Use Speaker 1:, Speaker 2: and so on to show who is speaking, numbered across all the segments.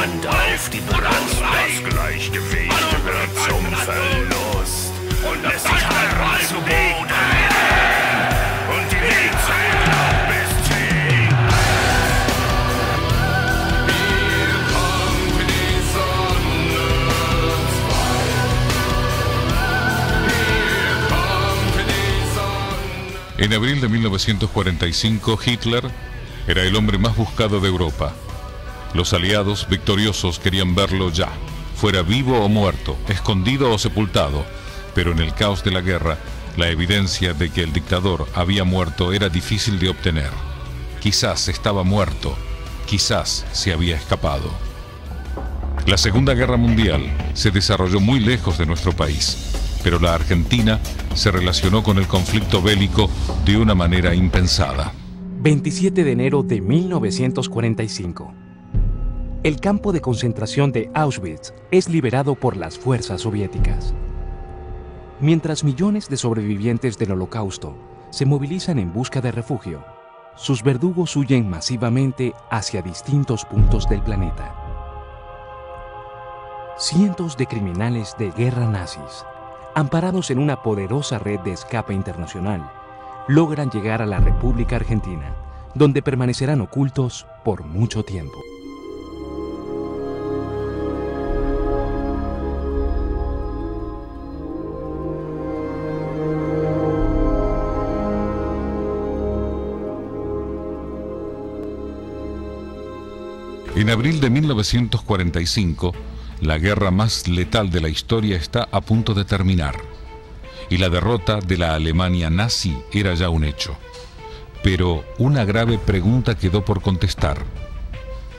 Speaker 1: Hand auf die Brust. Das Gleichgewicht wird zum Verlust und lässt sich halb zu Boden. Und die Welt zählt ab bis 10. Hier kommt die Sonne Hier kommt die Sonne.
Speaker 2: En abril de 1945, Hitler era el hombre más buscado de Europa. Los aliados victoriosos querían verlo ya, fuera vivo o muerto, escondido o sepultado, pero en el caos de la guerra, la evidencia de que el dictador había muerto era difícil de obtener. Quizás estaba muerto, quizás se había escapado. La Segunda Guerra Mundial se desarrolló muy lejos de nuestro país, pero la Argentina se relacionó con el conflicto bélico de una manera impensada.
Speaker 3: 27 de enero de 1945. El campo de concentración de Auschwitz es liberado por las fuerzas soviéticas. Mientras millones de sobrevivientes del Holocausto se movilizan en busca de refugio, sus verdugos huyen masivamente hacia distintos puntos del planeta. Cientos de criminales de guerra nazis, amparados en una poderosa red de escape internacional, logran llegar a la República Argentina, donde permanecerán ocultos por mucho tiempo.
Speaker 2: En abril de 1945, la guerra más letal de la historia está a punto de terminar, y la derrota de la Alemania nazi era ya un hecho. Pero una grave pregunta quedó por contestar.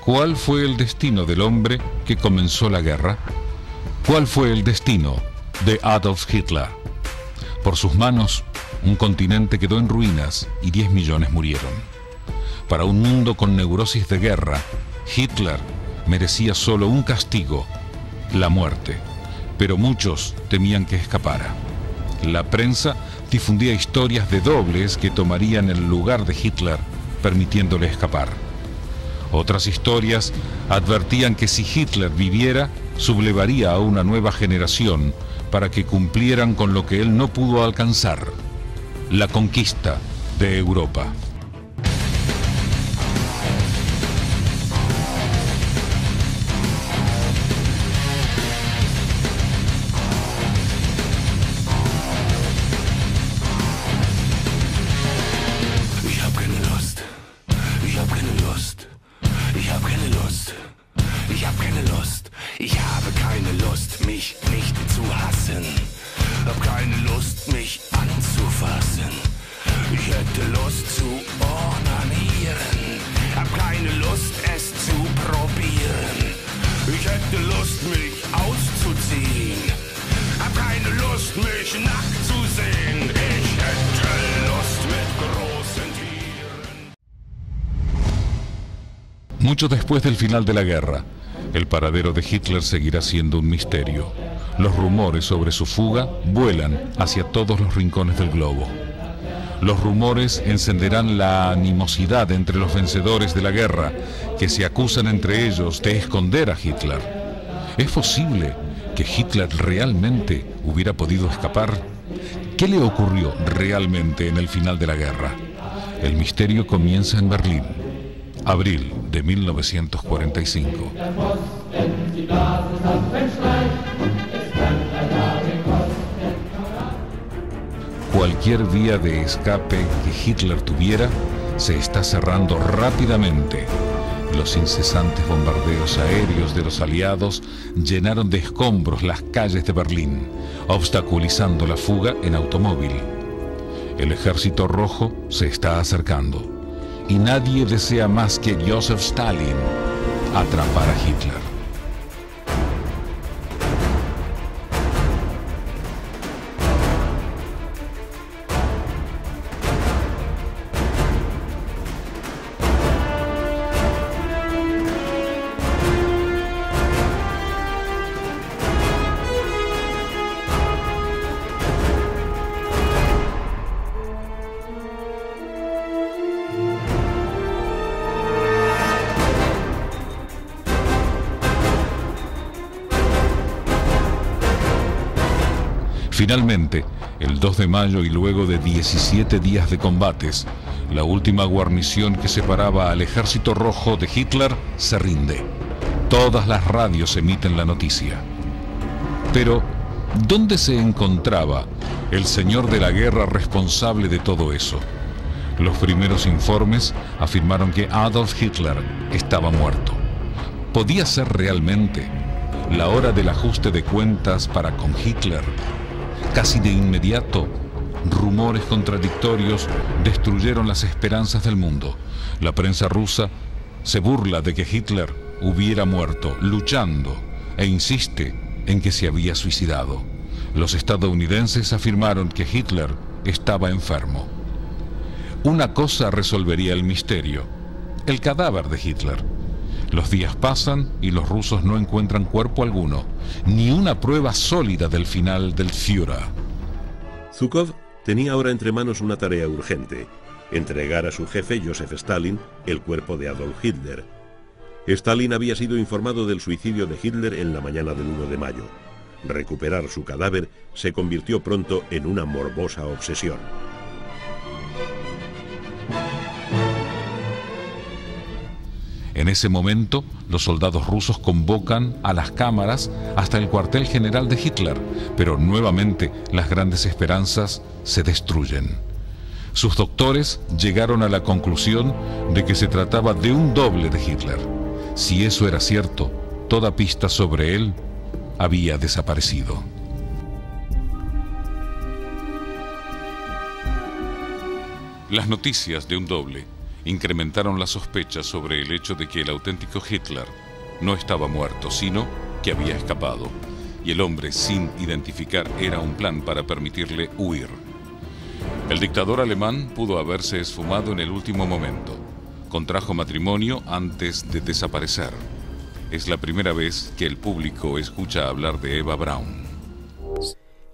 Speaker 2: ¿Cuál fue el destino del hombre que comenzó la guerra? ¿Cuál fue el destino de Adolf Hitler? Por sus manos, un continente quedó en ruinas y 10 millones murieron. Para un mundo con neurosis de guerra, Hitler merecía solo un castigo, la muerte, pero muchos temían que escapara. La prensa difundía historias de dobles que tomarían el lugar de Hitler, permitiéndole escapar. Otras historias advertían que si Hitler viviera, sublevaría a una nueva generación para que cumplieran con lo que él no pudo alcanzar, la conquista de Europa.
Speaker 1: Ich habe keine Lust, mich nicht zu hassen. Hab keine Lust, mich anzufassen. Ich hätte Lust zu onanieren. Hab keine Lust, es zu probieren. Ich hätte Lust, mich auszuziehen. Hab keine Lust, mich nackt zu sehen. Ich hätte Lust mit großen Tieren.
Speaker 2: Mucho después del final de la guerra, el paradero de Hitler seguirá siendo un misterio. Los rumores sobre su fuga vuelan hacia todos los rincones del globo. Los rumores encenderán la animosidad entre los vencedores de la guerra, que se acusan entre ellos de esconder a Hitler. ¿Es posible que Hitler realmente hubiera podido escapar? ¿Qué le ocurrió realmente en el final de la guerra? El misterio comienza en Berlín. Abril de 1945. Cualquier vía de escape que Hitler tuviera se está cerrando rápidamente. Los incesantes bombardeos aéreos de los aliados llenaron de escombros las calles de Berlín, obstaculizando la fuga en automóvil. El ejército rojo se está acercando. Y nadie desea más que Joseph Stalin atrapar a Hitler. Finalmente, el 2 de mayo y luego de 17 días de combates, la última guarnición que separaba al ejército rojo de Hitler se rinde. Todas las radios emiten la noticia. Pero, ¿dónde se encontraba el señor de la guerra responsable de todo eso? Los primeros informes afirmaron que Adolf Hitler estaba muerto. ¿Podía ser realmente la hora del ajuste de cuentas para con Hitler? Casi de inmediato, rumores contradictorios destruyeron las esperanzas del mundo. La prensa rusa se burla de que Hitler hubiera muerto luchando e insiste en que se había suicidado. Los estadounidenses afirmaron que Hitler estaba enfermo. Una cosa resolvería el misterio: el cadáver de Hitler. Los días pasan y los rusos no encuentran cuerpo alguno, ni una prueba sólida del final del Führer.
Speaker 4: Zhukov tenía ahora entre manos una tarea urgente: entregar a su jefe, Joseph Stalin, el cuerpo de Adolf Hitler. Stalin había sido informado del suicidio de Hitler en la mañana del 1 de mayo. Recuperar su cadáver se convirtió pronto en una morbosa obsesión.
Speaker 2: En ese momento, los soldados rusos convocan a las cámaras hasta el cuartel general de Hitler, pero nuevamente las grandes esperanzas se destruyen. Sus doctores llegaron a la conclusión de que se trataba de un doble de Hitler. Si eso era cierto, toda pista sobre él había desaparecido. Las noticias de un doble incrementaron las sospechas sobre el hecho de que el auténtico Hitler no estaba muerto, sino que había escapado, y el hombre sin identificar era un plan para permitirle huir. El dictador alemán pudo haberse esfumado en el último momento. Contrajo matrimonio antes de desaparecer. Es la primera vez que el público escucha hablar de Eva Braun.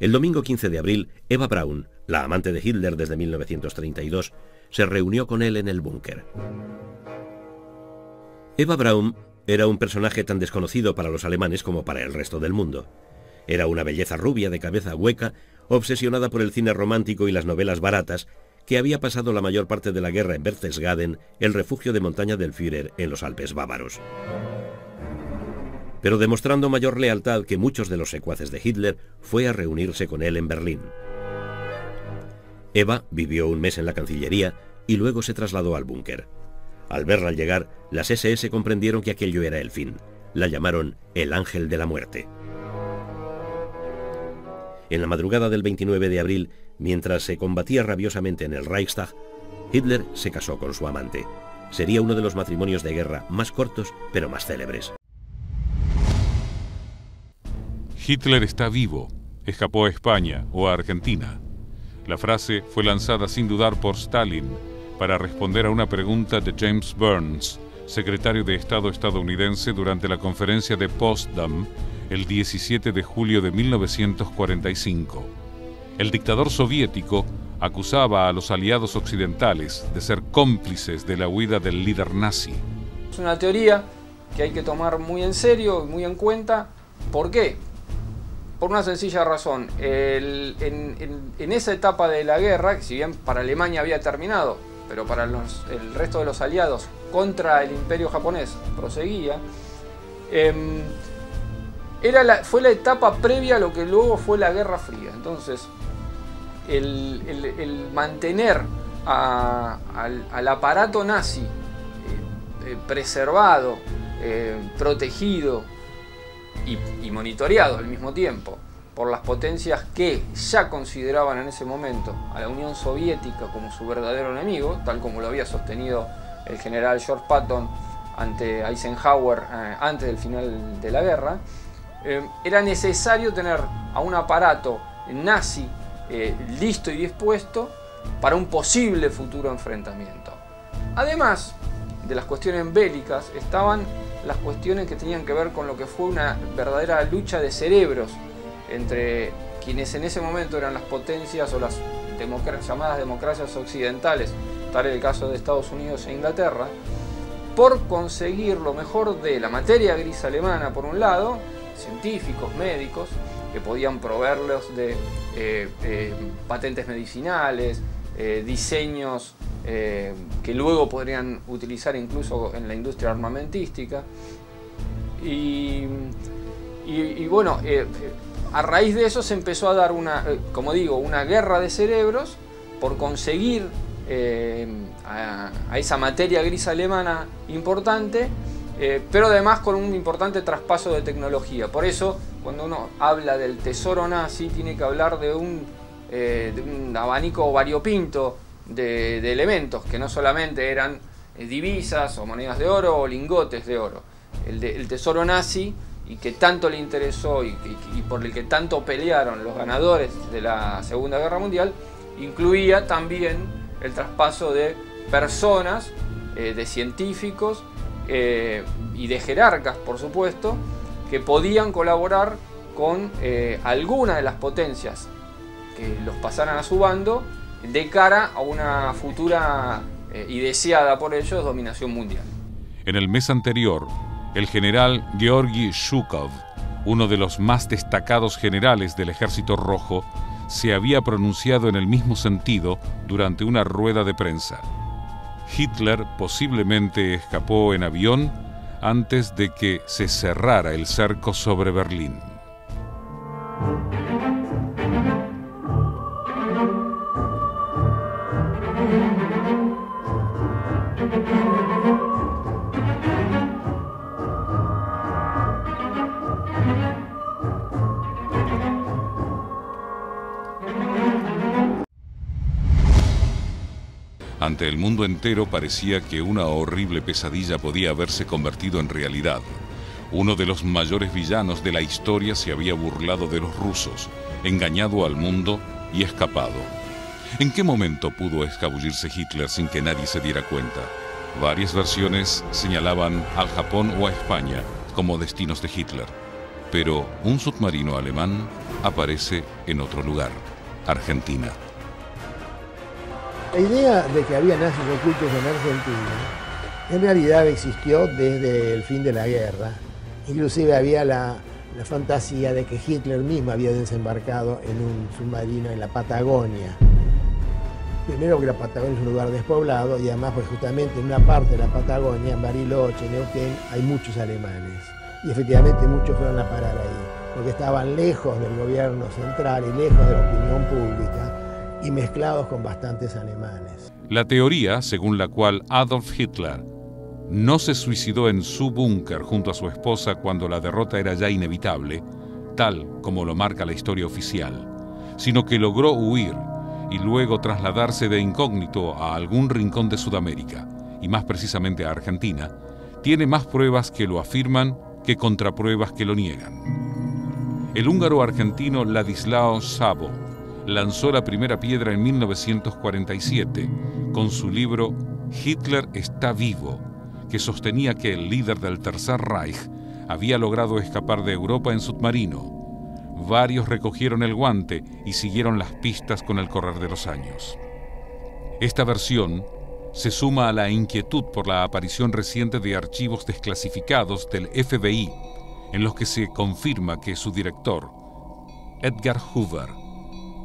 Speaker 4: El domingo 15 de abril, Eva Braun, la amante de Hitler desde 1932, se reunió con él en el búnker. Eva Braun era un personaje tan desconocido para los alemanes como para el resto del mundo. Era una belleza rubia de cabeza hueca, obsesionada por el cine romántico y las novelas baratas, que había pasado la mayor parte de la guerra en Berchtesgaden, el refugio de montaña del Führer en los Alpes bávaros. Pero demostrando mayor lealtad que muchos de los secuaces de Hitler, fue a reunirse con él en Berlín. Eva vivió un mes en la Cancillería y luego se trasladó al búnker. Al verla llegar, las SS comprendieron que aquello era el fin. La llamaron el Ángel de la Muerte. En la madrugada del 29 de abril, mientras se combatía rabiosamente en el Reichstag, Hitler se casó con su amante. Sería uno de los matrimonios de guerra más cortos, pero más célebres.
Speaker 2: Hitler está vivo, escapó a España o a Argentina. La frase fue lanzada sin dudar por Stalin para responder a una pregunta de James Burns, secretario de Estado estadounidense, durante la conferencia de Potsdam el 17 de julio de 1945. El dictador soviético acusaba a los aliados occidentales de ser cómplices de la huida del líder nazi.
Speaker 5: Es una teoría que hay que tomar muy en serio y muy en cuenta. ¿Por qué? Por una sencilla razón. En esa etapa de la guerra, que si bien para Alemania había terminado, pero para el resto de los aliados contra el imperio japonés proseguía, fue la etapa previa a lo que luego fue la Guerra Fría. Entonces, el mantener al aparato nazi preservado, protegido y monitoreado al mismo tiempo por las potencias que ya consideraban en ese momento a la Unión Soviética como su verdadero enemigo, tal como lo había sostenido el general George Patton ante Eisenhower antes del final de la guerra, era necesario tener a un aparato nazi listo y dispuesto para un posible futuro enfrentamiento. Además de las cuestiones bélicas, estaban las cuestiones que tenían que ver con lo que fue una verdadera lucha de cerebros entre quienes en ese momento eran las potencias o las llamadas democracias occidentales, tal es el caso de Estados Unidos e Inglaterra, por conseguir lo mejor de la materia gris alemana por un lado, científicos, médicos, que podían proveerlos de patentes medicinales, diseños que luego podrían utilizar incluso en la industria armamentística. Y bueno, a raíz de eso se empezó a dar como digo, una guerra de cerebros por conseguir a esa materia gris alemana importante, pero además con un importante traspaso de tecnología. Por eso, cuando uno habla del tesoro nazi, tiene que hablar de un abanico variopinto de elementos, que no solamente eran divisas o monedas de oro o lingotes de oro. El tesoro nazi, y que tanto le interesó y por el que tanto pelearon los ganadores de la Segunda Guerra Mundial, incluía también el traspaso de personas, de científicos y de jerarcas, por supuesto, que podían colaborar con alguna de las potencias que los pasaran a su bando de cara a una futura y deseada por ellos dominación mundial.
Speaker 2: En el mes anterior, el general Georgi Zhukov, uno de los más destacados generales del Ejército Rojo, se había pronunciado en el mismo sentido durante una rueda de prensa. Hitler posiblemente escapó en avión antes de que se cerrara el cerco sobre Berlín. Ante el mundo entero parecía que una horrible pesadilla podía haberse convertido en realidad. Uno de los mayores villanos de la historia se había burlado de los rusos, engañado al mundo y escapado. ¿En qué momento pudo escabullirse Hitler sin que nadie se diera cuenta? Varias versiones señalaban al Japón o a España como destinos de Hitler, pero un submarino alemán aparece en otro lugar, Argentina.
Speaker 6: La idea de que había nazis ocultos en Argentina en realidad existió desde el fin de la guerra. Inclusive había la fantasía de que Hitler mismo había desembarcado en un submarino en la Patagonia. Primero porque la Patagonia es un lugar despoblado y además pues justamente en una parte de la Patagonia, en Bariloche, Neuquén, hay muchos alemanes. Y efectivamente muchos fueron a parar ahí, porque estaban lejos del gobierno central y lejos de la opinión pública, y mezclados con bastantes alemanes.
Speaker 2: La teoría, según la cual Adolf Hitler no se suicidó en su búnker junto a su esposa cuando la derrota era ya inevitable, tal como lo marca la historia oficial, sino que logró huir y luego trasladarse de incógnito a algún rincón de Sudamérica, y más precisamente a Argentina, tiene más pruebas que lo afirman que contrapruebas que lo niegan. El húngaro argentino Ladislao Sabo lanzó la primera piedra en 1947 con su libro Hitler está vivo, que sostenía que el líder del Tercer Reich había logrado escapar de Europa en submarino. Varios recogieron el guante y siguieron las pistas con el correr de los años. Esta versión se suma a la inquietud por la aparición reciente de archivos desclasificados del FBI, en los que se confirma que su director, Edgar Hoover,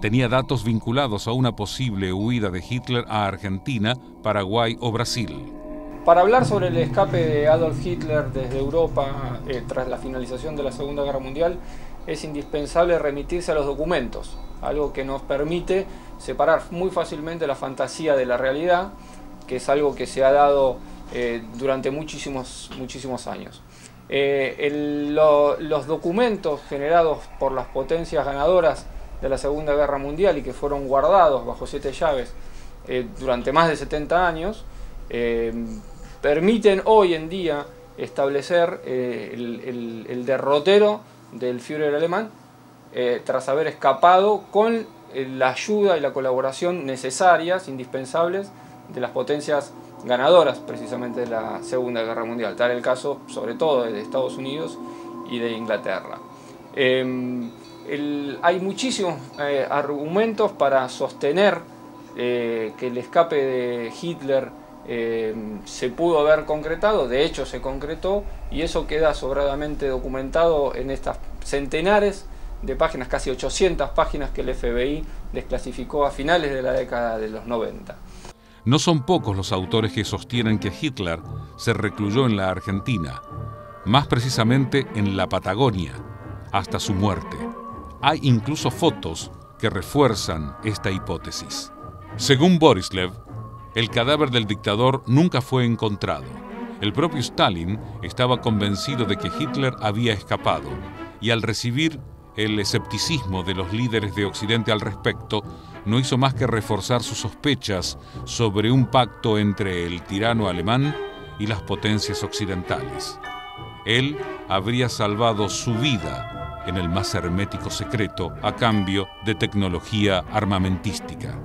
Speaker 2: tenía datos vinculados a una posible huida de Hitler a Argentina, Paraguay o Brasil.
Speaker 5: Para hablar sobre el escape de Adolf Hitler desde Europa tras la finalización de la Segunda Guerra Mundial, es indispensable remitirse a los documentos, algo que nos permite separar muy fácilmente la fantasía de la realidad, que es algo que se ha dado durante muchísimos años. Los documentos generados por las potencias ganadoras de la Segunda Guerra Mundial y que fueron guardados bajo 7 llaves durante más de 70 años, permiten hoy en día establecer el derrotero del Führer alemán tras haber escapado con la ayuda y la colaboración necesarias, indispensables, de las potencias ganadoras precisamente de la Segunda Guerra Mundial, tal el caso sobre todo de Estados Unidos y de Inglaterra. Hay muchísimos argumentos para sostener que el escape de Hitler se pudo haber concretado, de hecho se concretó, y eso queda sobradamente documentado en estas centenares de páginas, casi 800 páginas que el FBI desclasificó a finales de la década de los 90.
Speaker 2: No son pocos los autores que sostienen que Hitler se recluyó en la Argentina, más precisamente en la Patagonia, hasta su muerte. Hay incluso fotos que refuerzan esta hipótesis. Según Borislev, el cadáver del dictador nunca fue encontrado. El propio Stalin estaba convencido de que Hitler había escapado, y al recibir el escepticismo de los líderes de Occidente al respecto, no hizo más que reforzar sus sospechas sobre un pacto entre el tirano alemán y las potencias occidentales. Él habría salvado su vida en el más hermético secreto a cambio de tecnología armamentística.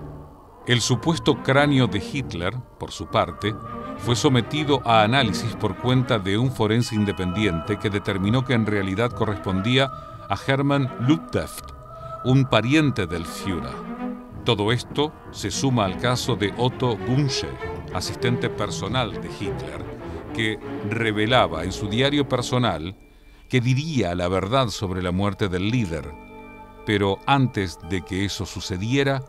Speaker 2: El supuesto cráneo de Hitler, por su parte, fue sometido a análisis por cuenta de un forense independiente que determinó que en realidad correspondía a Hermann Lübtheft, un pariente del Führer. Todo esto se suma al caso de Otto Gunsche, asistente personal de Hitler, que revelaba en su diario personal que diría la verdad sobre la muerte del líder, pero antes de que eso sucediera,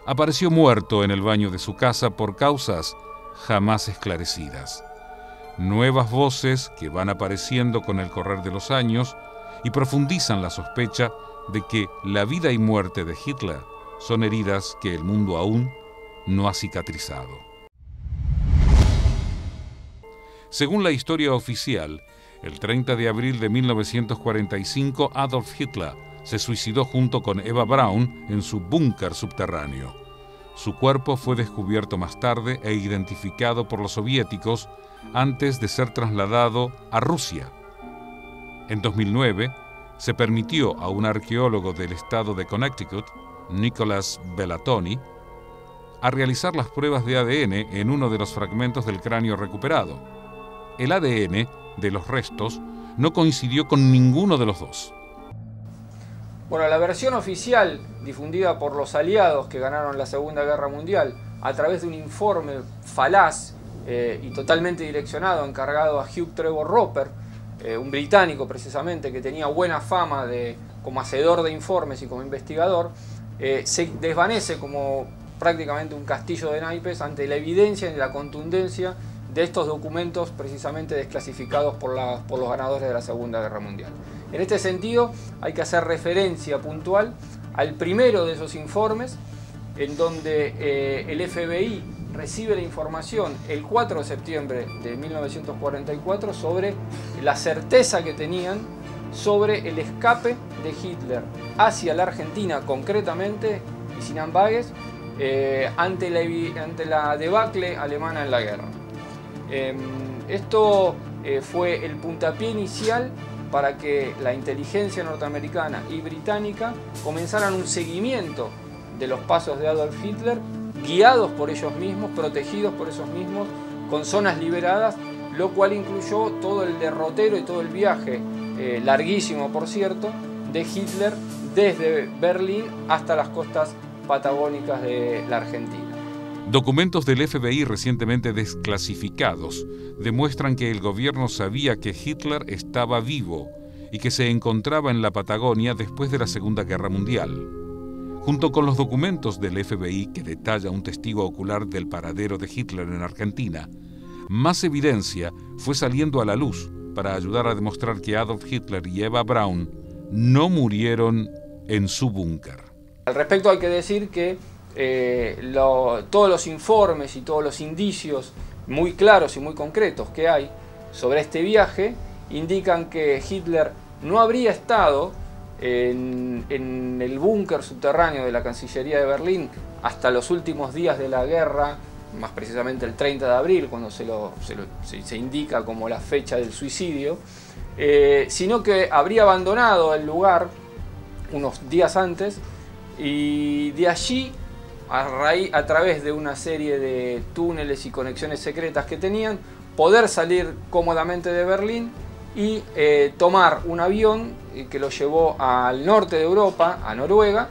Speaker 2: apareció muerto en el baño de su casa por causas jamás esclarecidas. Nuevas voces que van apareciendo con el correr de los años y profundizan la sospecha de que la vida y muerte de Hitler son heridas que el mundo aún no ha cicatrizado. Según la historia oficial, el 30 de abril de 1945 Adolf Hitler se suicidó junto con Eva Braun en su búnker subterráneo. Su cuerpo fue descubierto más tarde e identificado por los soviéticos antes de ser trasladado a Rusia. En 2009, se permitió a un arqueólogo del estado de Connecticut, Nicholas Bellatoni, a realizar las pruebas de ADN en uno de los fragmentos del cráneo recuperado. El ADN de los restos no coincidió con ninguno de los dos.
Speaker 5: Bueno, la versión oficial difundida por los aliados que ganaron la Segunda Guerra Mundial a través de un informe falaz y totalmente direccionado, encargado a Hugh Trevor Roper, un británico precisamente que tenía buena fama como hacedor de informes y como investigador, se desvanece como prácticamente un castillo de naipes ante la evidencia y la contundencia de estos documentos precisamente desclasificados por los ganadores de la Segunda Guerra Mundial. En este sentido, hay que hacer referencia puntual al primero de esos informes, en donde el FBI recibe la información el 4 de septiembre de 1944 sobre la certeza que tenían sobre el escape de Hitler hacia la Argentina, concretamente, y sin ambages, ante la debacle alemana en la guerra. Esto fue el puntapié inicial para que la inteligencia norteamericana y británica comenzaran un seguimiento de los pasos de Adolf Hitler, guiados por ellos mismos, protegidos por ellos mismos, con zonas liberadas, lo cual incluyó todo el derrotero y todo el viaje, larguísimo por cierto, de Hitler desde Berlín hasta las costas patagónicas de la Argentina.
Speaker 2: Documentos del FBI recientemente desclasificados demuestran que el gobierno sabía que Hitler estaba vivo y que se encontraba en la Patagonia después de la Segunda Guerra Mundial. Junto con los documentos del FBI que detalla un testigo ocular del paradero de Hitler en Argentina, más evidencia fue saliendo a la luz para ayudar a demostrar que Adolf Hitler y Eva Braun no murieron en su búnker.
Speaker 5: Al respecto hay que decir que todos los informes y todos los indicios muy claros y muy concretos que hay sobre este viaje indican que Hitler no habría estado en el búnker subterráneo de la Cancillería de Berlín hasta los últimos días de la guerra, más precisamente el 30 de abril, cuando se indica como la fecha del suicidio, sino que habría abandonado el lugar unos días antes y de allí, a través de una serie de túneles y conexiones secretas que tenían, poder salir cómodamente de Berlín y tomar un avión que lo llevó al norte de Europa, a Noruega,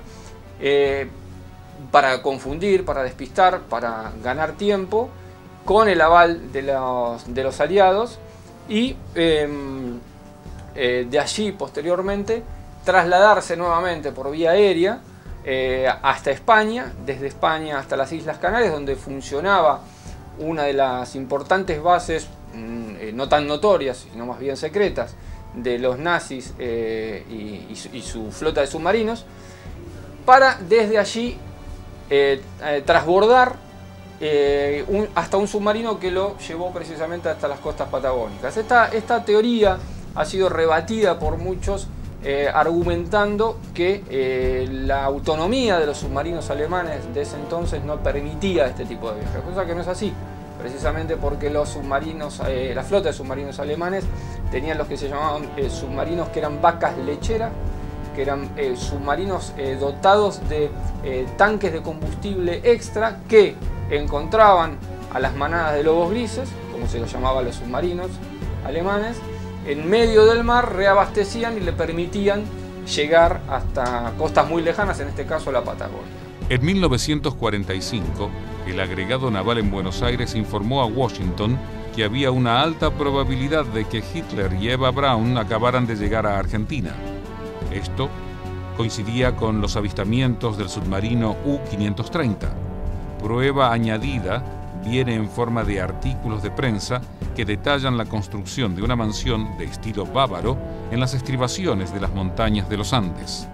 Speaker 5: para confundir, para despistar, para ganar tiempo, con el aval de los aliados, y de allí posteriormente trasladarse nuevamente por vía aérea hasta España, desde España hasta las Islas Canarias, donde funcionaba una de las importantes bases, no tan notorias, sino más bien secretas, de los nazis y su flota de submarinos, para desde allí transbordar hasta un submarino que lo llevó precisamente hasta las costas patagónicas. Esta teoría ha sido rebatida por muchos, argumentando que la autonomía de los submarinos alemanes de ese entonces no permitía este tipo de viajes, cosa que no es así, precisamente porque los submarinos, la flota de submarinos alemanes tenían los que se llamaban submarinos que eran vacas lecheras, que eran submarinos dotados de tanques de combustible extra que encontraban a las manadas de lobos grises, como se los llamaba a los submarinos alemanes, en medio del mar, reabastecían y le permitían llegar hasta costas muy lejanas, en este caso la Patagonia.
Speaker 2: En 1945, el agregado naval en Buenos Aires informó a Washington que había una alta probabilidad de que Hitler y Eva Braun acabaran de llegar a Argentina. Esto coincidía con los avistamientos del submarino U-530. Prueba añadida viene en forma de artículos de prensa que detallan la construcción de una mansión de estilo bávaro en las estribaciones de las montañas de los Andes.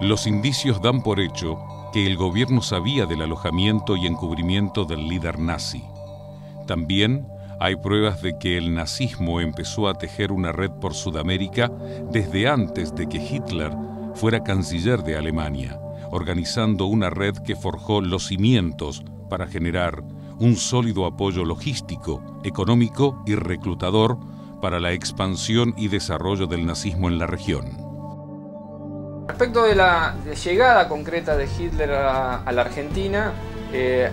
Speaker 2: Los indicios dan por hecho que el gobierno sabía del alojamiento y encubrimiento del líder nazi. También hay pruebas de que el nazismo empezó a tejer una red por Sudamérica desde antes de que Hitler fuera canciller de Alemania, organizando una red que forjó los cimientos para generar un sólido apoyo logístico, económico y reclutador para la expansión y desarrollo del nazismo en la región.
Speaker 5: Respecto de la llegada concreta de Hitler a la Argentina,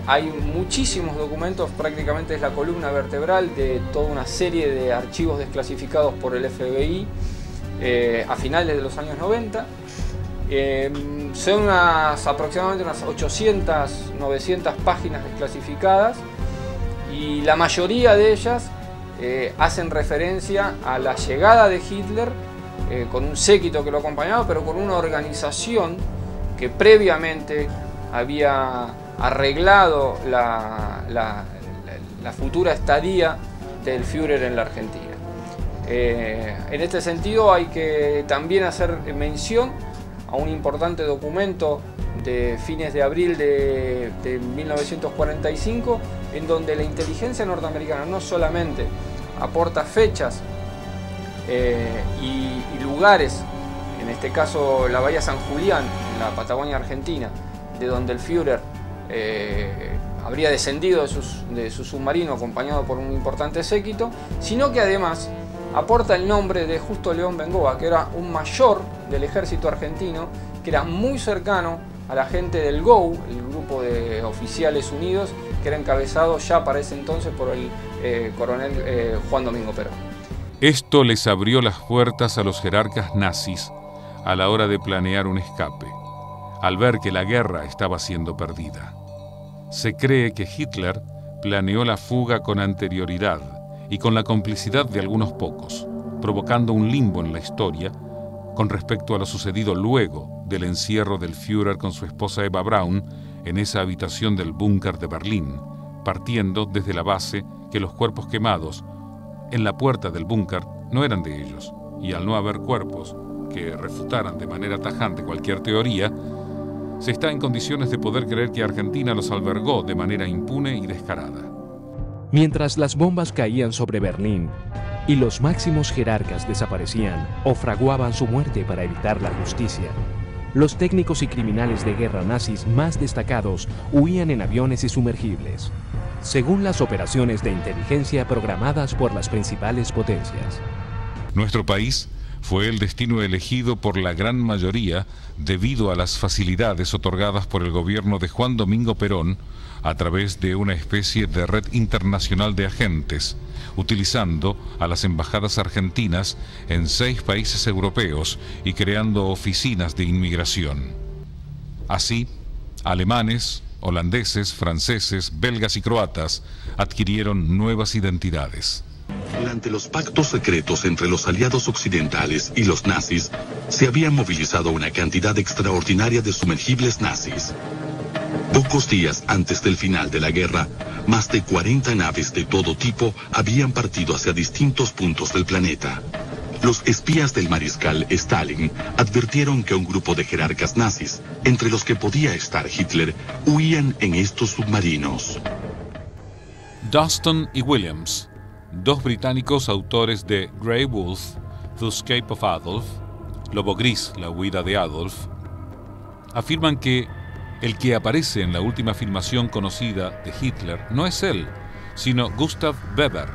Speaker 5: hay muchísimos documentos, prácticamente es la columna vertebral de toda una serie de archivos desclasificados por el FBI a finales de los años 90. Son aproximadamente unas 800, 900 páginas desclasificadas, y la mayoría de ellas hacen referencia a la llegada de Hitler con un séquito que lo acompañaba, pero con una organización que previamente había arreglado la futura estadía del Führer en la Argentina. En este sentido hay que también hacer mención a un importante documento de fines de abril de 1945, en donde la inteligencia norteamericana no solamente aporta fechas y lugares, en este caso la bahía San Julián, en la Patagonia Argentina, de donde el Führer habría descendido de su submarino acompañado por un importante séquito, sino que además aporta el nombre de Justo León Bengoa, que era un mayor del ejército argentino, que era muy cercano a la gente del GOU, el grupo de oficiales unidos, que era encabezado ya para ese entonces por el coronel Juan Domingo Perón.
Speaker 2: Esto les abrió las puertas a los jerarcas nazis a la hora de planear un escape, al ver que la guerra estaba siendo perdida. Se cree que Hitler planeó la fuga con anterioridad y con la complicidad de algunos pocos, provocando un limbo en la historia con respecto a lo sucedido luego del encierro del Führer con su esposa Eva Braun en esa habitación del búnker de Berlín, partiendo desde la base que los cuerpos quemados en la puerta del búnker no eran de ellos, y al no haber cuerpos que refutaran de manera tajante cualquier teoría, se está en condiciones de poder creer que Argentina los albergó de manera impune y descarada.
Speaker 3: Mientras las bombas caían sobre Berlín y los máximos jerarcas desaparecían o fraguaban su muerte para evitar la justicia, los técnicos y criminales de guerra nazis más destacados huían en aviones y sumergibles, según las operaciones de inteligencia programadas por las principales potencias.
Speaker 2: Nuestro país fue el destino elegido por la gran mayoría debido a las facilidades otorgadas por el gobierno de Juan Domingo Perón a través de una especie de red internacional de agentes, utilizando a las embajadas argentinas en 6 países europeos y creando oficinas de inmigración. Así, alemanes, holandeses, franceses, belgas y croatas adquirieron nuevas identidades.
Speaker 7: Durante los pactos secretos entre los aliados occidentales y los nazis, se había movilizado una cantidad extraordinaria de sumergibles nazis. Pocos días antes del final de la guerra, más de 40 naves de todo tipo habían partido hacia distintos puntos del planeta. Los espías del mariscal Stalin advirtieron que un grupo de jerarcas nazis, entre los que podía estar Hitler, huían en estos submarinos.
Speaker 2: Dustin y Williams, dos británicos autores de Grey Wolf, The Escape of Adolf, Lobo Gris, la huida de Adolf, afirman que el que aparece en la última filmación conocida de Hitler no es él, sino Gustav Weber,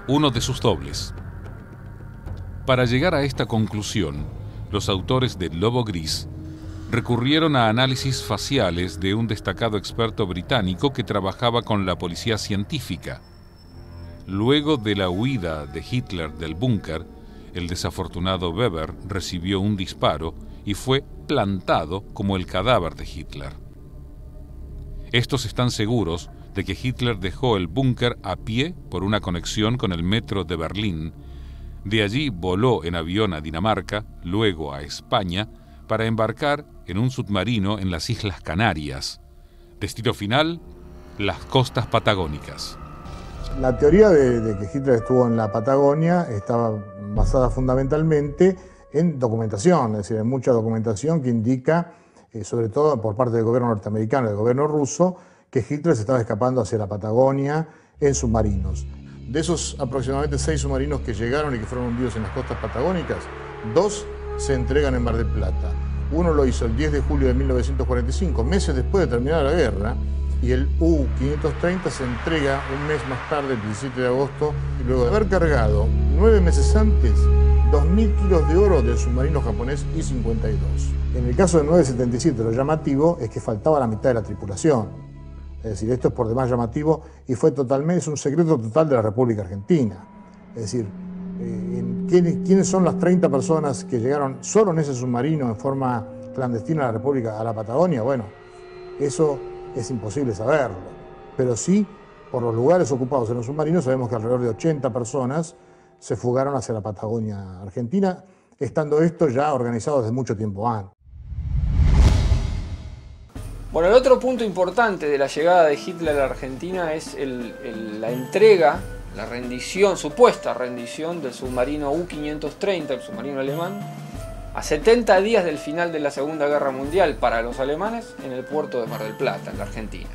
Speaker 2: uno de sus dobles. Para llegar a esta conclusión, los autores de Lobo Gris recurrieron a análisis faciales de un destacado experto británico que trabajaba con la policía científica. Luego de la huida de Hitler del búnker, el desafortunado Weber recibió un disparo y fue plantado como el cadáver de Hitler. Estos están seguros de que Hitler dejó el búnker a pie por una conexión con el metro de Berlín. De allí voló en avión a Dinamarca, luego a España, para embarcar en un submarino en las Islas Canarias. Destino final, las costas patagónicas.
Speaker 8: La teoría de que Hitler estuvo en la Patagonia estaba basada fundamentalmente en documentación, es decir, en mucha documentación que indica, sobre todo por parte del gobierno norteamericano y del gobierno ruso, que Hitler se estaba escapando hacia la Patagonia en submarinos. De esos aproximadamente 6 submarinos que llegaron y que fueron hundidos en las costas patagónicas, 2 se entregan en Mar del Plata. Uno lo hizo el 10 de julio de 1945, meses después de terminar la guerra, y el U-530 se entrega un mes más tarde, el 17 de agosto, y luego de haber cargado 9 meses antes 2.000 kilos de oro del submarino japonés I-52. En el caso del 977, lo llamativo es que faltaba la mitad de la tripulación. Es decir, esto es por demás llamativo y es un secreto total de la República Argentina. Es decir, ¿quiénes son las 30 personas que llegaron solo en ese submarino en forma clandestina a la República, a la Patagonia? Bueno, eso es imposible saberlo, pero sí, por los lugares ocupados en los submarinos, sabemos que alrededor de 80 personas se fugaron hacia la Patagonia Argentina, estando esto ya organizado desde mucho tiempo antes.
Speaker 5: Bueno, el otro punto importante de la llegada de Hitler a la Argentina es la entrega, la rendición, supuesta rendición del submarino U-530, el submarino alemán, a 70 días del final de la Segunda Guerra Mundial para los alemanes en el puerto de Mar del Plata, en la Argentina.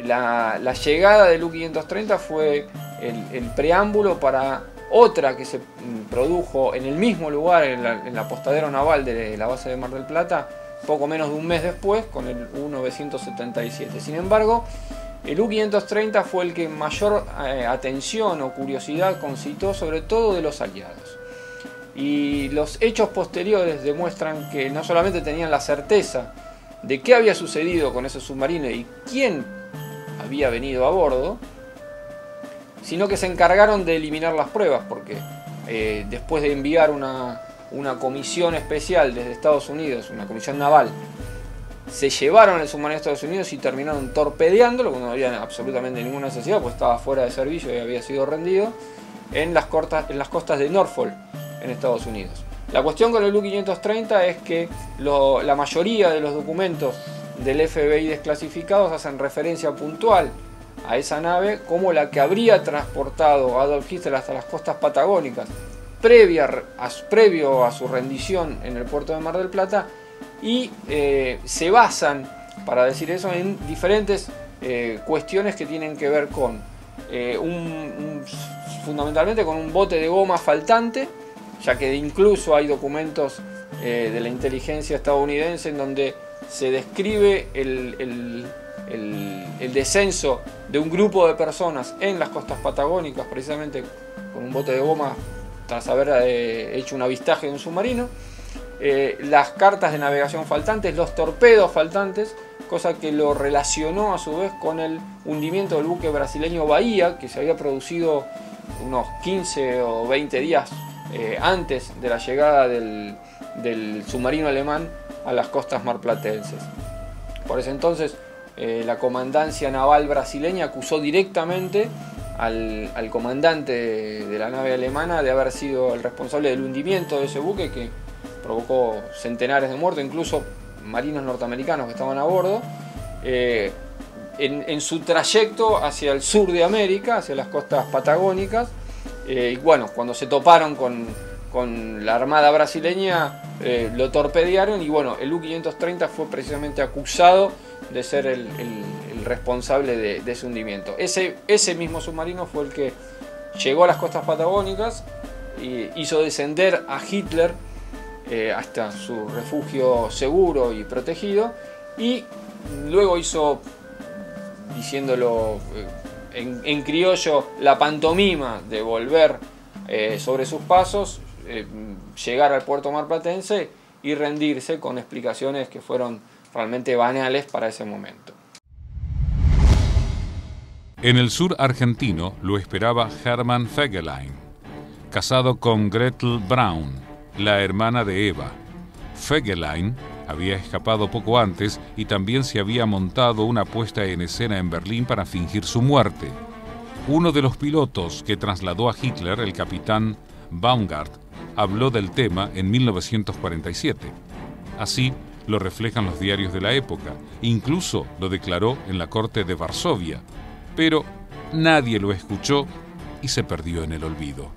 Speaker 5: La llegada del U-530 fue el preámbulo para otra que se produjo en el mismo lugar, en el apostadero naval de la base de Mar del Plata, poco menos de un mes después, con el U-977. Sin embargo, el U-530 fue el que mayor atención o curiosidad concitó, sobre todo de los aliados. Y los hechos posteriores demuestran que no solamente tenían la certeza de qué había sucedido con ese submarino y quién había venido a bordo, sino que se encargaron de eliminar las pruebas, porque después de enviar una comisión especial desde Estados Unidos, una comisión naval, se llevaron el submarino a Estados Unidos y terminaron torpedeándolo, cuando no había absolutamente ninguna necesidad, pues estaba fuera de servicio y había sido rendido, en las costas de Norfolk, en Estados Unidos. La cuestión con el U-530 es que la mayoría de los documentos del FBI desclasificados hacen referencia puntual a esa nave como la que habría transportado a Adolf Hitler hasta las costas patagónicas previo a su rendición en el puerto de Mar del Plata, y se basan, para decir eso, en diferentes cuestiones que tienen que ver con fundamentalmente con un bote de goma faltante, ya que incluso hay documentos de la inteligencia estadounidense en donde se describe el descenso de un grupo de personas en las costas patagónicas, precisamente con un bote de goma, tras haber hecho un avistaje de un submarino, las cartas de navegación faltantes, los torpedos faltantes, cosa que lo relacionó a su vez con el hundimiento del buque brasileño Bahía, que se había producido unos 15 o 20 días antes de la llegada del submarino alemán a las costas marplatenses. Por ese entonces la comandancia naval brasileña acusó directamente al comandante de la nave alemana de haber sido el responsable del hundimiento de ese buque que provocó centenares de muertos, incluso marinos norteamericanos que estaban a bordo, en su trayecto hacia el sur de América, hacia las costas patagónicas. Y bueno, cuando se toparon con la armada brasileña, lo torpedearon y bueno, el U-530 fue precisamente acusado de ser el responsable de ese hundimiento. Ese mismo submarino fue el que llegó a las costas patagónicas y hizo descender a Hitler hasta su refugio seguro y protegido, y luego hizo, diciéndolo en criollo, la pantomima de volver sobre sus pasos, llegar al puerto marplatense y rendirse con explicaciones que fueron realmente banales para ese momento.
Speaker 2: En el sur argentino lo esperaba Hermann Fegelein, casado con Gretel Braun, la hermana de Eva. Fegelein había escapado poco antes y también se había montado una puesta en escena en Berlín para fingir su muerte. Uno de los pilotos que trasladó a Hitler, el capitán Baumgart, habló del tema en 1947. Así lo reflejan los diarios de la época. Incluso lo declaró en la corte de Varsovia, pero nadie lo escuchó y se perdió en el olvido.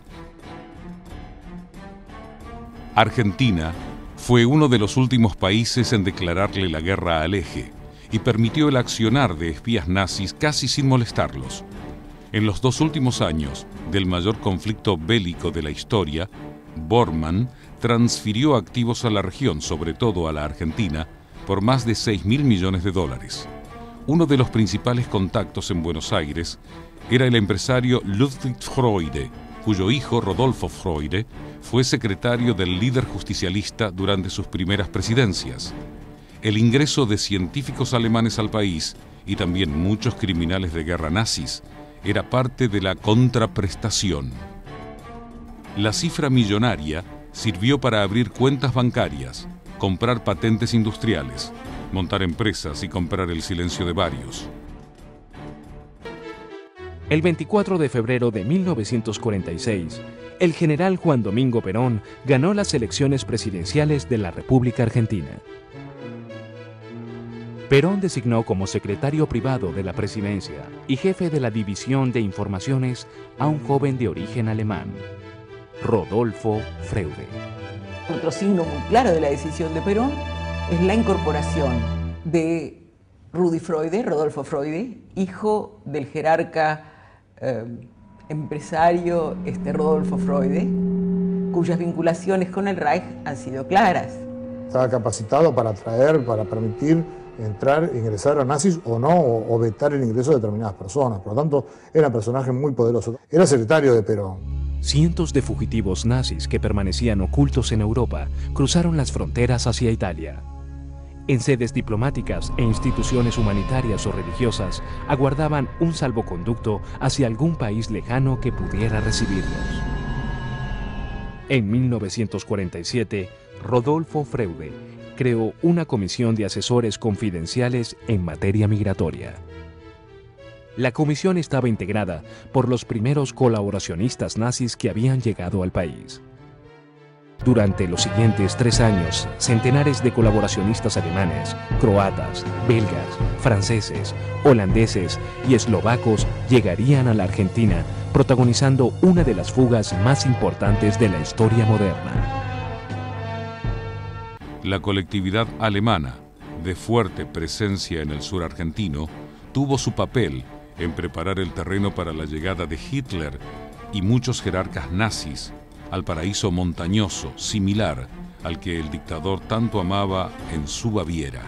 Speaker 2: Argentina fue uno de los últimos países en declararle la guerra al eje y permitió el accionar de espías nazis casi sin molestarlos. En los 2 últimos años del mayor conflicto bélico de la historia, Bormann transfirió activos a la región, sobre todo a la Argentina, por más de $6.000 millones. Uno de los principales contactos en Buenos Aires era el empresario Ludwig Freude, cuyo hijo, Rodolfo Freude, fue secretario del líder justicialista durante sus primeras presidencias. El ingreso de científicos alemanes al país y también muchos criminales de guerra nazis era parte de la contraprestación. La cifra millonaria sirvió para abrir cuentas bancarias, comprar patentes industriales, montar empresas y comprar el silencio de varios.
Speaker 3: El 24 de febrero de 1946, el general Juan Domingo Perón ganó las elecciones presidenciales de la República Argentina. Perón designó como secretario privado de la presidencia y jefe de la División de Informaciones a un joven de origen alemán, Rodolfo Freude.
Speaker 9: Otro signo muy claro de la decisión de Perón es la incorporación de Rudi Freude, Rodolfo Freude, hijo del jerarca empresario Rodolfo Freude, cuyas vinculaciones con el Reich han sido claras.
Speaker 8: Estaba capacitado para atraer, para permitir ingresar a nazis o no, o vetar el ingreso de determinadas personas. Por lo tanto, era un personaje muy poderoso. Era secretario de Perón.
Speaker 3: Cientos de fugitivos nazis que permanecían ocultos en Europa cruzaron las fronteras hacia Italia. En sedes diplomáticas e instituciones humanitarias o religiosas aguardaban un salvoconducto hacia algún país lejano que pudiera recibirlos. En 1947, Rodolfo Freude creó una comisión de asesores confidenciales en materia migratoria. La comisión estaba integrada por los primeros colaboracionistas nazis que habían llegado al país. Durante los siguientes 3 años, centenares de colaboracionistas alemanes, croatas, belgas, franceses, holandeses y eslovacos llegarían a la Argentina, protagonizando una de las fugas más importantes de la historia moderna.
Speaker 2: La colectividad alemana, de fuerte presencia en el sur argentino, tuvo su papel en preparar el terreno para la llegada de Hitler y muchos jerarcas nazis al paraíso montañoso similar al que el dictador tanto amaba en su Baviera.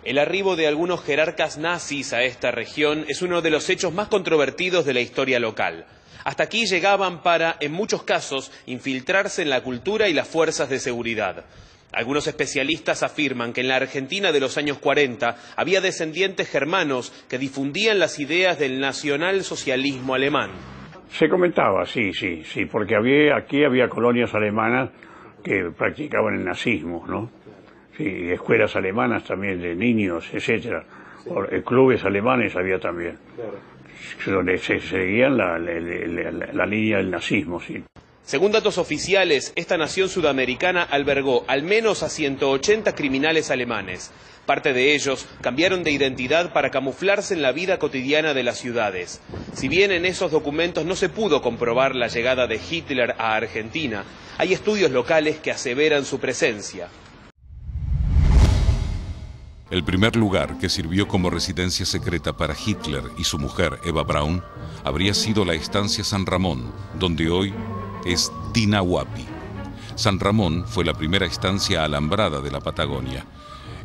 Speaker 10: El arribo de algunos jerarcas nazis a esta región es uno de los hechos más controvertidos de la historia local. Hasta aquí llegaban para, en muchos casos, infiltrarse en la cultura y las fuerzas de seguridad. Algunos especialistas afirman que en la Argentina de los años 40 había descendientes germanos que difundían las ideas del nacionalsocialismo alemán.
Speaker 11: Se comentaba, sí, porque aquí había colonias alemanas que practicaban el nazismo, ¿no? Sí, escuelas alemanas también de niños, etcétera. Clubes alemanes había también. donde se seguían la línea del nazismo, sí.
Speaker 10: Según datos oficiales, esta nación sudamericana albergó al menos a 180 criminales alemanes. Parte de ellos cambiaron de identidad para camuflarse en la vida cotidiana de las ciudades. Si bien en esos documentos no se pudo comprobar la llegada de Hitler a Argentina, hay estudios locales que aseveran su presencia.
Speaker 2: El primer lugar que sirvió como residencia secreta para Hitler y su mujer Eva Braun habría sido la estancia San Ramón, donde hoy es Dinahuapi. San Ramón fue la primera estancia alambrada de la Patagonia.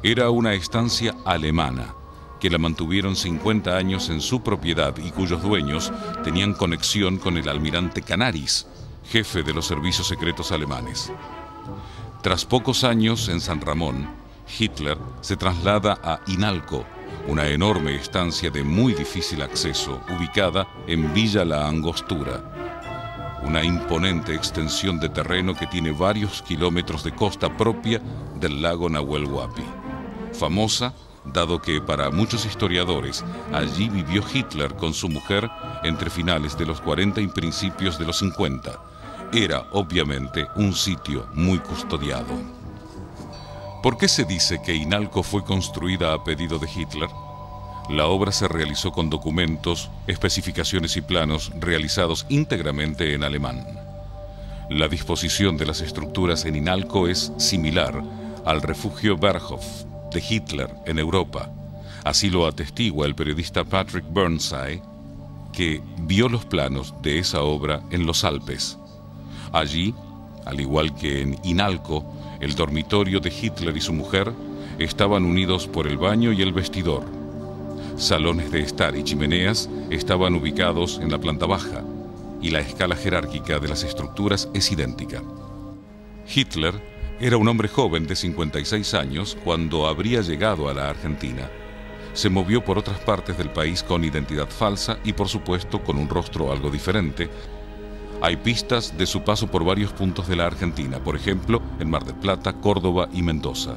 Speaker 2: Era una estancia alemana, que la mantuvieron 50 años en su propiedad y cuyos dueños tenían conexión con el almirante Canaris, jefe de los servicios secretos alemanes. Tras pocos años en San Ramón, Hitler se traslada a Inalco, una enorme estancia de muy difícil acceso, ubicada en Villa La Angostura, una imponente extensión de terreno que tiene varios kilómetros de costa propia del lago Nahuel Huapi. Famosa, dado que para muchos historiadores allí vivió Hitler con su mujer entre finales de los 40 y principios de los 50. Era, obviamente, un sitio muy custodiado. ¿Por qué se dice que Inalco fue construida a pedido de Hitler? La obra se realizó con documentos, especificaciones y planos realizados íntegramente en alemán. La disposición de las estructuras en Inalco es similar al refugio Berghof de Hitler en Europa. Así lo atestigua el periodista Patrick Burnside, que vio los planos de esa obra en los Alpes. Allí, al igual que en Inalco, el dormitorio de Hitler y su mujer estaban unidos por el baño y el vestidor. Salones de estar y chimeneas estaban ubicados en la planta baja, y la escala jerárquica de las estructuras es idéntica. Hitler era un hombre joven de 56 años cuando habría llegado a la Argentina. Se movió por otras partes del país con identidad falsa y, por supuesto, con un rostro algo diferente. Hay pistas de su paso por varios puntos de la Argentina, por ejemplo, en Mar del Plata, Córdoba y Mendoza.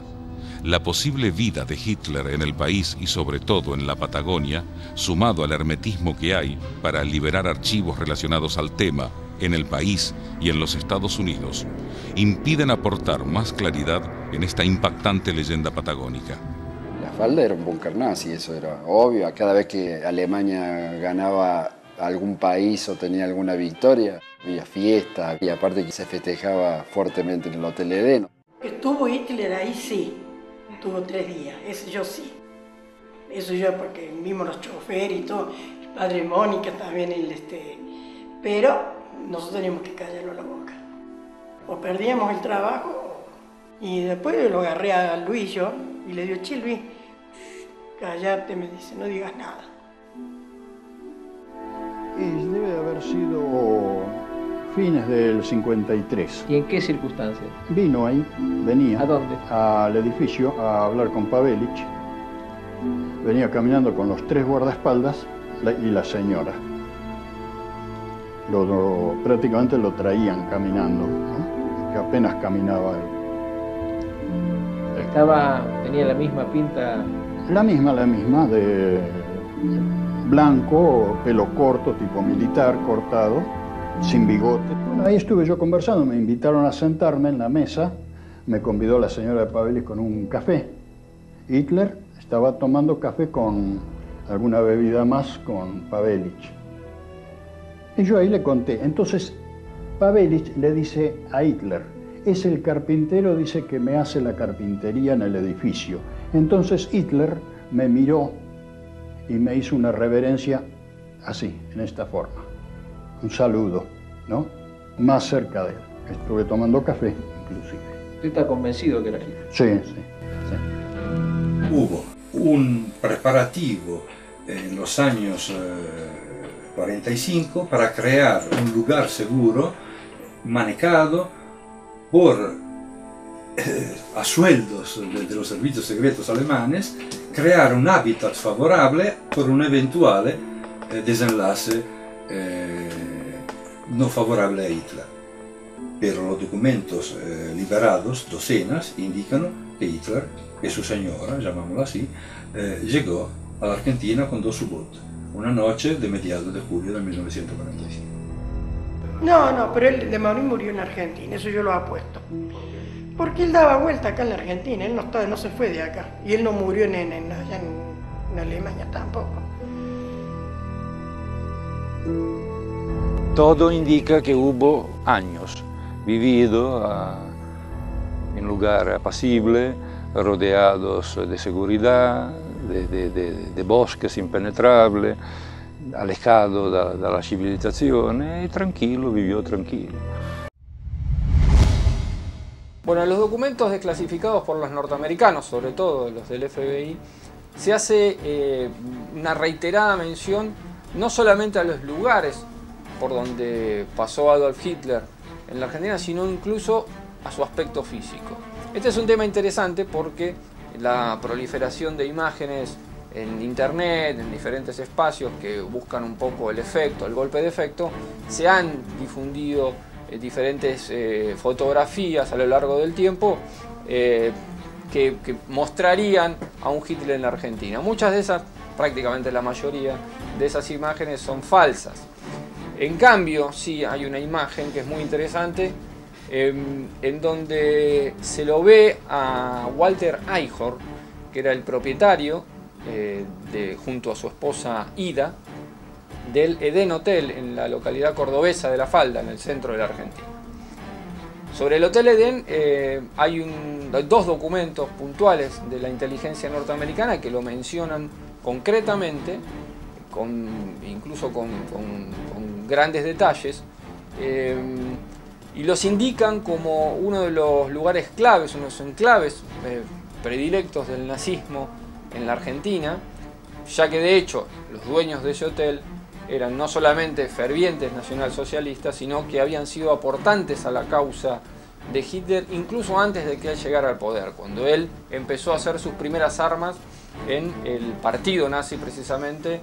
Speaker 2: La posible vida de Hitler en el país y sobre todo en la Patagonia, sumado al hermetismo que hay para liberar archivos relacionados al tema en el país y en los Estados Unidos, impiden aportar más claridad en esta impactante leyenda patagónica.
Speaker 12: La falda era un búnker nazi, eso era obvio. Cada vez que Alemania ganaba algún país o tenía alguna victoria, había fiesta y aparte que se festejaba fuertemente en el Hotel Edén.
Speaker 13: Estuvo Hitler ahí, sí. Estuvo 3 días, eso yo sí. Eso yo porque mismo los choferes y todo, el padre Mónica también, pero nosotros teníamos que callarlo la boca. O perdíamos el trabajo y después lo agarré a Luis yo y le digo, che Luis, cállate, me dice, no digas nada.
Speaker 14: Y debe de haber sido fines del 53.
Speaker 15: ¿Y en qué circunstancias?
Speaker 14: Vino ahí, venía.
Speaker 15: ¿A dónde?
Speaker 14: Al edificio a hablar con Pavelich. Venía caminando con los 3 guardaespaldas y la señora. Prácticamente lo traían caminando, ¿no? Que apenas caminaba él.
Speaker 15: ¿Tenía la misma pinta?
Speaker 14: La misma, de blanco, pelo corto, tipo militar, cortado, sin bigote. Bueno, ahí estuve yo conversando, me invitaron a sentarme en la mesa, me convidó la señora de Pavelich con un café. Hitler estaba tomando café con alguna bebida más con Pavelich. Y yo ahí le conté. Entonces Pavelich le dice a Hitler, es el carpintero, dice, que me hace la carpintería en el edificio. Entonces Hitler me miró y me hizo una reverencia así, en esta forma. Un saludo, ¿no? Más cerca de él. Estuve tomando café, inclusive.
Speaker 15: ¿Usted está convencido que era Hitler?
Speaker 14: Sí.
Speaker 16: Hubo un preparativo en los años 45 para crear un lugar seguro, manejado a sueldos de los servicios secretos alemanes, crear un hábitat favorable por un eventual desenlace no favorable a Hitler. Pero los documentos liberados, docenas, indican que Hitler y su señora, llamámosla así, llegó a la Argentina con 2 U-Boot. una noche de mediados de julio del 1945.
Speaker 13: No, pero él de morir murió en Argentina, eso yo lo apuesto. Porque él daba vuelta acá en la Argentina, él no se fue de acá. Y él no murió allá en Alemania tampoco.
Speaker 17: Todo indica que hubo años vivido en un lugar apacible, rodeados de seguridad, de bosques impenetrables, alejado de la civilización, y vivió tranquilo.
Speaker 5: Bueno, en los documentos desclasificados por los norteamericanos, sobre todo los del FBI, se hace una reiterada mención no solamente a los lugares por donde pasó Adolf Hitler en la Argentina, sino incluso a su aspecto físico. Este es un tema interesante porque la proliferación de imágenes en internet, en diferentes espacios que buscan un poco el efecto, el golpe de efecto, se han difundido diferentes fotografías a lo largo del tiempo que mostrarían a un Hitler en la Argentina. Muchas de esas, prácticamente la mayoría de esas imágenes son falsas. En cambio, sí hay una imagen que es muy interesante en donde se lo ve a Walter Eichhorn, que era el propietario junto a su esposa Ida, del Edén Hotel en la localidad cordobesa de La Falda, en el centro de la Argentina. Sobre el Hotel Edén hay dos documentos puntuales de la inteligencia norteamericana que lo mencionan concretamente, incluso con grandes detalles, y los indican como uno de los lugares claves, unos enclaves predilectos del nazismo en la Argentina, ya que de hecho los dueños de ese hotel eran no solamente fervientes nacionalsocialistas, sino que habían sido aportantes a la causa de Hitler incluso antes de que él llegara al poder, cuando él empezó a hacer sus primeras armas en el partido nazi precisamente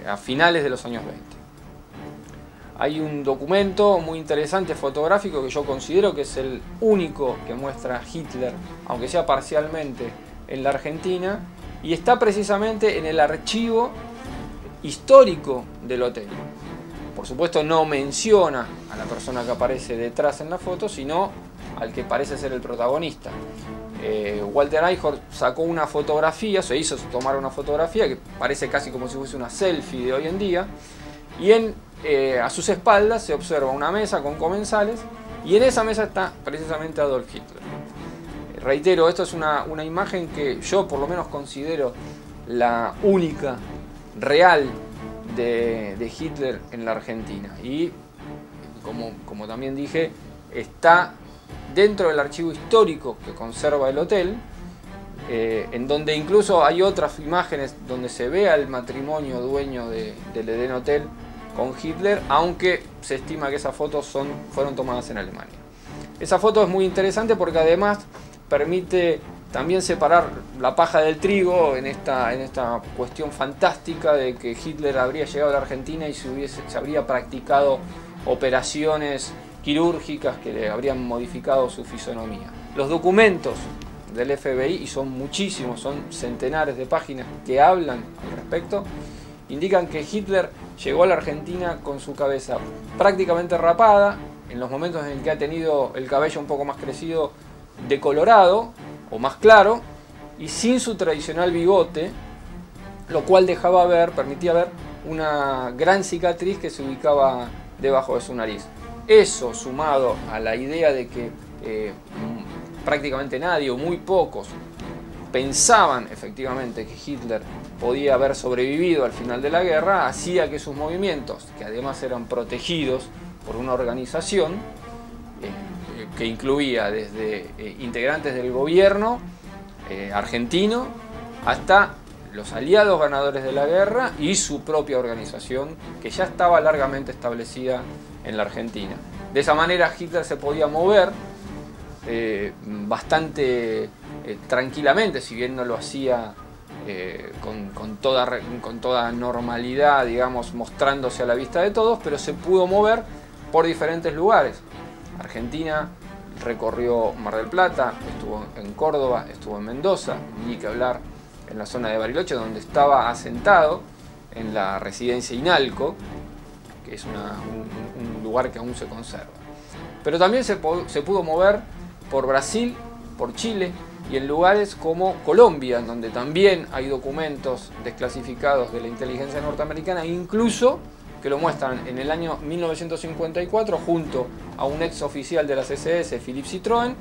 Speaker 5: a finales de los años 20. Hay un documento muy interesante fotográfico que yo considero que es el único que muestra a Hitler, aunque sea parcialmente, en la Argentina, y está precisamente en el archivo histórico del hotel. Por supuesto no menciona a la persona que aparece detrás en la foto, sino al que parece ser el protagonista. Walter Eichhorn sacó una fotografía, se hizo tomar una fotografía que parece casi como si fuese una selfie de hoy en día, y a sus espaldas se observa una mesa con comensales, y en esa mesa está precisamente Adolf Hitler. Reitero, esto es una imagen que yo por lo menos considero la única real de Hitler en la Argentina, y como también dije, está dentro del archivo histórico que conserva el hotel, en donde incluso hay otras imágenes donde se ve al matrimonio dueño del Edén Hotel con Hitler, aunque se estima que esas fotos fueron tomadas en Alemania. Esa foto es muy interesante porque además permite también separar la paja del trigo en esta cuestión fantástica de que Hitler habría llegado a la Argentina y se habría practicado operaciones quirúrgicas que le habrían modificado su fisonomía. Los documentos del FBI, y son muchísimos, son centenares de páginas que hablan al respecto, indican que Hitler llegó a la Argentina con su cabeza prácticamente rapada, en los momentos en que ha tenido el cabello un poco más crecido, decolorado o más claro, y sin su tradicional bigote, lo cual permitía ver una gran cicatriz que se ubicaba debajo de su nariz. Eso, sumado a la idea de que prácticamente nadie o muy pocos pensaban efectivamente que Hitler podía haber sobrevivido al final de la guerra, hacía que sus movimientos, que además eran protegidos por una organización que incluía desde integrantes del gobierno argentino hasta los aliados ganadores de la guerra y su propia organización, que ya estaba largamente establecida en la Argentina. De esa manera Hitler se podía mover bastante tranquilamente, si bien no lo hacía con toda normalidad, digamos, mostrándose a la vista de todos, pero se pudo mover por diferentes lugares. Argentina recorrió Mar del Plata, estuvo en Córdoba, estuvo en Mendoza, ni que hablar en la zona de Bariloche, donde estaba asentado, en la residencia Inalco, que es un lugar que aún se conserva. Pero también se pudo mover por Brasil, por Chile y en lugares como Colombia, donde también hay documentos desclasificados de la inteligencia norteamericana, incluso que lo muestran en el año 1954 junto a un ex oficial de la CSS, Philippe Citroën,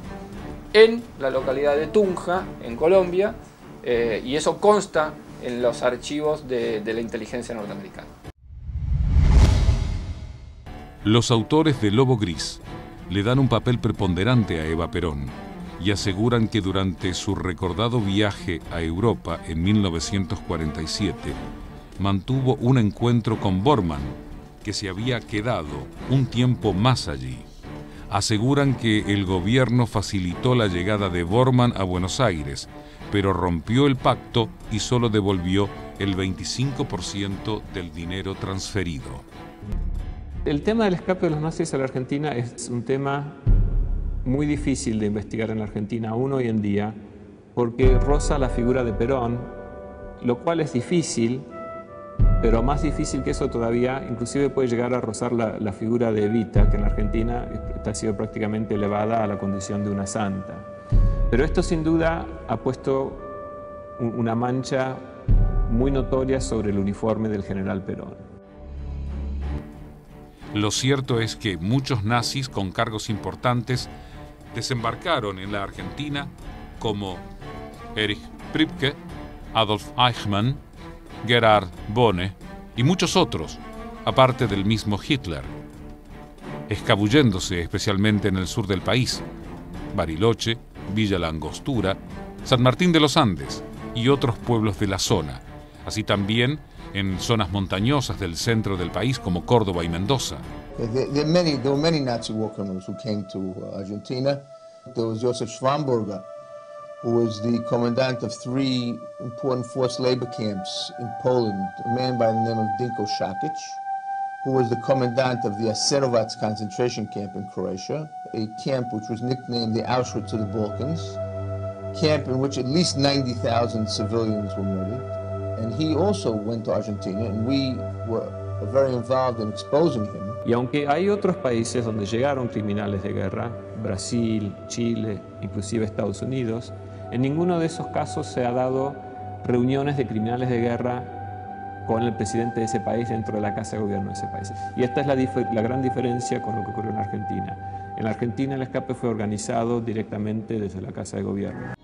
Speaker 5: en la localidad de Tunja, en Colombia, y eso consta en los archivos de la inteligencia norteamericana.
Speaker 2: Los autores de Lobo Gris le dan un papel preponderante a Eva Perón y aseguran que durante su recordado viaje a Europa en 1947 mantuvo un encuentro con Bormann, que se había quedado un tiempo más allí. Aseguran que el gobierno facilitó la llegada de Bormann a Buenos Aires, pero rompió el pacto y solo devolvió el 25% del dinero transferido.
Speaker 15: El tema del escape de los nazis a la Argentina es un tema muy difícil de investigar en la Argentina aún hoy en día, porque roza la figura de Perón, lo cual es difícil, pero más difícil que eso todavía, inclusive puede llegar a rozar la figura de Evita, que en la Argentina ha sido prácticamente elevada a la condición de una santa. Pero esto sin duda ha puesto una mancha muy notoria sobre el uniforme del general Perón.
Speaker 2: Lo cierto es que muchos nazis con cargos importantes desembarcaron en la Argentina, como Erich Priebke, Adolf Eichmann, Gerhard Bone y muchos otros, aparte del mismo Hitler, escabulléndose especialmente en el sur del país, Bariloche, Villa La Angostura, San Martín de los Andes y otros pueblos de la zona, así también en zonas montañosas del centro del país como Córdoba y Mendoza.
Speaker 18: There were many Nazi war criminals who came to Argentina. There was Josef Schwamberger, who was the commandant of 3 important forced labor camps in Poland, a man by the name of Dinko Šakic, who was the commandant of the Jasenovac concentration camp in Croatia, a camp which was nicknamed the Auschwitz of the Balkans, camp in which at least 90,000 civilians were murdered. And he also went to Argentina, and we were very involved in exposing him.
Speaker 15: Y aunque hay otros países donde llegaron criminales de guerra, Brasil, Chile, inclusive Estados Unidos, en ninguno de esos casos se ha dado reuniones de criminales de guerra con el presidente de ese país dentro de la Casa de Gobierno de ese país. Y esta es la gran diferencia con lo que ocurrió en Argentina. En la Argentina el escape fue organizado directamente desde la Casa de Gobierno.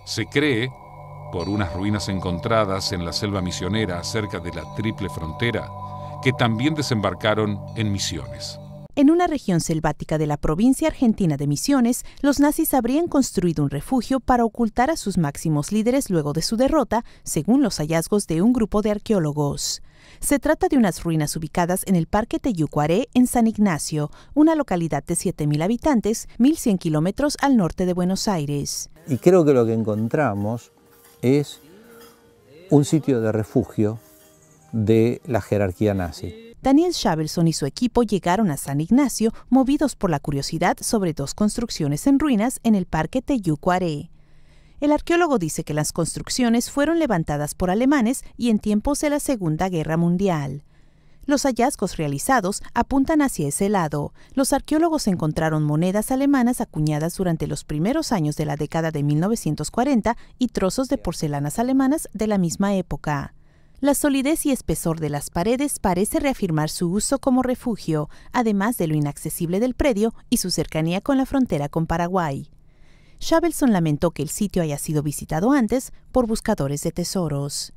Speaker 2: Se cree, por unas ruinas encontradas en la selva misionera cerca de la Triple Frontera, que también desembarcaron en Misiones.
Speaker 19: En una región selvática de la provincia argentina de Misiones, los nazis habrían construido un refugio para ocultar a sus máximos líderes luego de su derrota, según los hallazgos de un grupo de arqueólogos. Se trata de unas ruinas ubicadas en el Parque Teyucuaré, en San Ignacio, una localidad de 7.000 habitantes, 1.100 kilómetros al norte de Buenos Aires.
Speaker 20: Y creo que lo que encontramos es un sitio de refugio de la jerarquía nazi.
Speaker 19: Daniel Shavelson y su equipo llegaron a San Ignacio movidos por la curiosidad sobre 2 construcciones en ruinas en el Parque Teyucuaré. El arqueólogo dice que las construcciones fueron levantadas por alemanes y en tiempos de la Segunda Guerra Mundial. Los hallazgos realizados apuntan hacia ese lado. Los arqueólogos encontraron monedas alemanas acuñadas durante los primeros años de la década de 1940 y trozos de porcelanas alemanas de la misma época. La solidez y espesor de las paredes parece reafirmar su uso como refugio, además de lo inaccesible del predio y su cercanía con la frontera con Paraguay. Shavelson lamentó que el sitio haya sido visitado antes por buscadores de tesoros.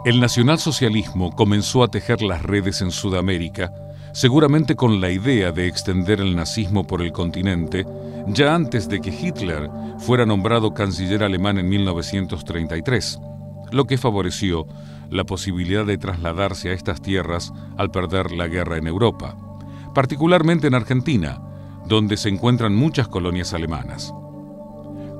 Speaker 2: El nacionalsocialismo comenzó a tejer las redes en Sudamérica, seguramente con la idea de extender el nazismo por el continente, ya antes de que Hitler fuera nombrado canciller alemán en 1933, lo que favoreció la posibilidad de trasladarse a estas tierras al perder la guerra en Europa, particularmente en Argentina, donde se encuentran muchas colonias alemanas.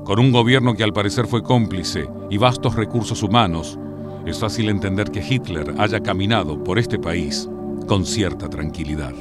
Speaker 2: Con un gobierno que al parecer fue cómplice y vastos recursos humanos, es fácil entender que Hitler haya caminado por este país con cierta tranquilidad.